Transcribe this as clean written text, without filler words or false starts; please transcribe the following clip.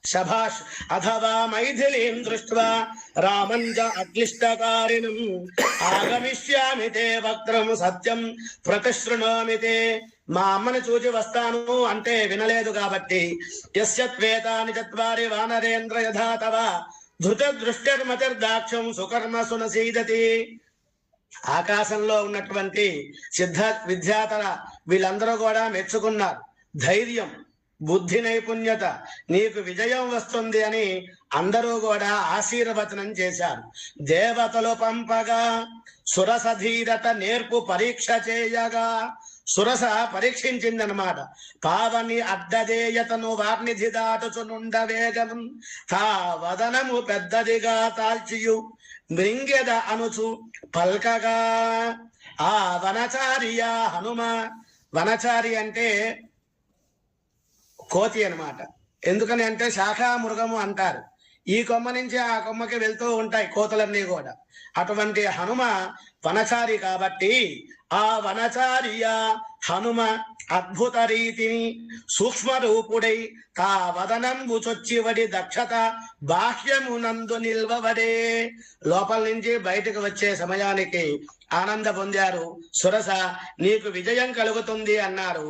శభాష్ అథవా మైథిలీం దృష్ట్వా రామం చ అక్లిష్టకారిణం ఆగమిష్యామి తే వక్త్రం సత్యం ప్రతిశృణోమి తే. మా అమ్మని చూచి వస్తాను అంటే వినలేదు కాబట్టి యస్యత్వేతాని చత్వారి వానరేంద్ర యథా తవ ధృతదృష్టిర్మతిర్దాక్షం సుకర్మ సునసీదతి. ఆకాశంలో ఉన్నటువంటి సిద్ధ విద్యాతర వీళ్ళందరూ కూడా మెచ్చుకున్నారు. ధైర్యం, బుద్ధి నైపుణ్యత, నీకు విజయం వస్తుంది అని అందరూ కూడా ఆశీర్వచనం చేశారు. దేవతలు పంపగా సురసధీరత నేర్పు పరీక్ష చేయగా, సురస పరీక్షించిందనమాట. పావని అడ్డదేయతను వార్నిధి దాటుచునుండ వేగం తా వదనము పెద్దదిగా తాల్చియు మృంగెద అనుచు పల్కగా. ఆ వనచార్య హనుమ, వనచారి అంటే కోతి అన్నమాట. ఎందుకని అంటే శాఖా మృగము అంటారు. ఈ కొమ్మ నుంచి ఆ కొమ్మకి వెళ్తూ ఉంటాయి కోతులన్నీ కూడా. అటువంటి హనుమ వనచారి కాబట్టి ఆ వనచార్య హనుమ అద్భుత రీతిని సూక్ష్మ రూపుడై తా వదనంబు చొచ్చివడి దక్షత బాహ్యమునందు నిల్వబడే. లోపల నుంచి బయటకు వచ్చే సమయానికి ఆనంద పొందారు. సురస నీకు విజయం కలుగుతుంది అన్నారు.